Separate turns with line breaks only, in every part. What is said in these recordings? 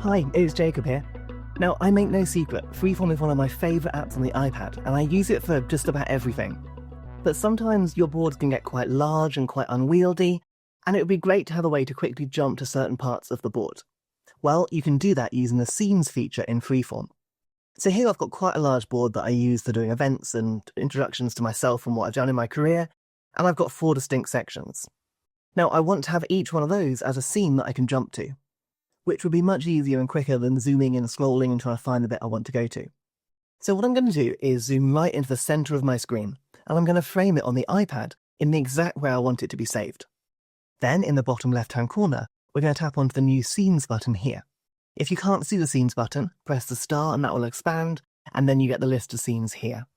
Hi, it's Jacob here. Now, I make no secret, Freeform is one of my favourite apps on the iPad, and I use it for just about everything. But sometimes your boards can get quite large and quite unwieldy, and it would be great to have a way to quickly jump to certain parts of the board. Well, you can do that using the Scenes feature in Freeform. So here I've got quite a large board that I use for doing events and introductions to myself and what I've done in my career, and I've got 4 distinct sections. Now, I want to have each one of those as a scene that I can jump to, which would be much easier and quicker than zooming and scrolling and trying to find the bit I want to go to. So what I'm going to do is zoom right into the centre of my screen, and I'm going to frame it on the iPad in the exact way I want it to be saved. Then, in the bottom left-hand corner, we're going to tap onto the new Scenes button here. If you can't see the Scenes button, press the star and that will expand, and then you get the list of scenes here.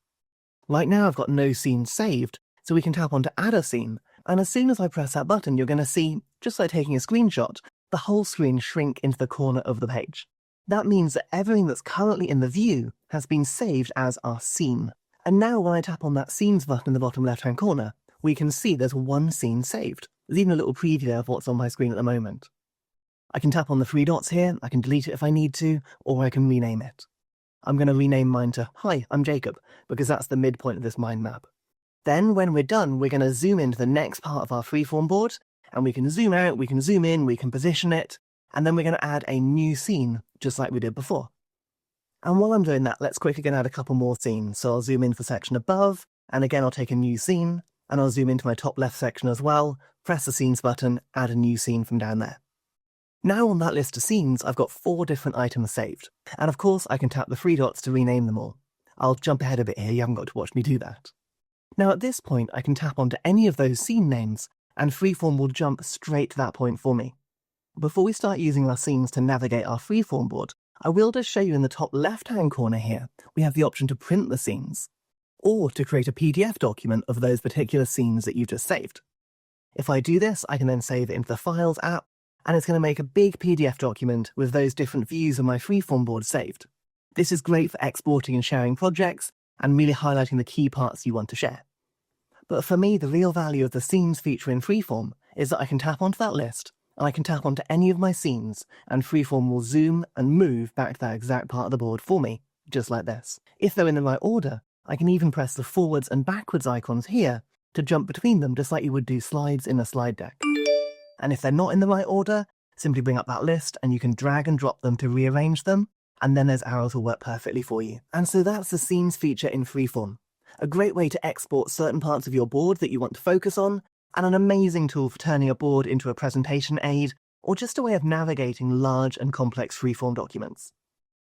Right now I've got no scenes saved, so we can tap onto Add a Scene, and as soon as I press that button, you're going to see, just like taking a screenshot, the whole screen shrink into the corner of the page. That means that everything that's currently in the view has been saved as our scene. And now when I tap on that Scenes button in the bottom left-hand corner, we can see there's one scene saved. There's even a little preview there of what's on my screen at the moment. I can tap on the 3 dots here, I can delete it if I need to, or I can rename it. I'm going to rename mine to Hi, I'm Jacob, because that's the midpoint of this mind map. Then when we're done, we're going to zoom into the next part of our Freeform board, and we can zoom out, we can zoom in, we can position it, and then we're going to add a new scene, just like we did before. And while I'm doing that, let's quickly add a couple more scenes. So I'll zoom in for the section above, and again I'll take a new scene, and I'll zoom into my top left section as well, press the Scenes button, add a new scene from down there. Now on that list of scenes, I've got 4 different items saved, and of course I can tap the 3 dots to rename them all. I'll jump ahead a bit here, you haven't got to watch me do that. Now at this point, I can tap onto any of those scene names, and Freeform will jump straight to that point for me. Before we start using our scenes to navigate our Freeform board, I will just show you in the top left-hand corner here, we have the option to print the scenes, or to create a PDF document of those particular scenes that you've just saved. If I do this, I can then save it into the Files app, and it's going to make a big PDF document with those different views of my Freeform board saved. This is great for exporting and sharing projects, and really highlighting the key parts you want to share. But for me, the real value of the Scenes feature in Freeform is that I can tap onto that list, and I can tap onto any of my scenes, and Freeform will zoom and move back to that exact part of the board for me, just like this. If they're in the right order, I can even press the forwards and backwards icons here to jump between them, just like you would do slides in a slide deck. And if they're not in the right order, simply bring up that list and you can drag and drop them to rearrange them, and then those arrows will work perfectly for you. And so that's the Scenes feature in Freeform. A great way to export certain parts of your board that you want to focus on, and an amazing tool for turning a board into a presentation aid, or just a way of navigating large and complex Freeform documents.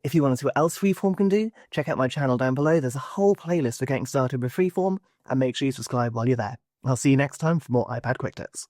If you want to see what else Freeform can do, check out my channel down below. There's a whole playlist for getting started with Freeform, and make sure you subscribe while you're there. I'll see you next time for more iPad Quick Tips.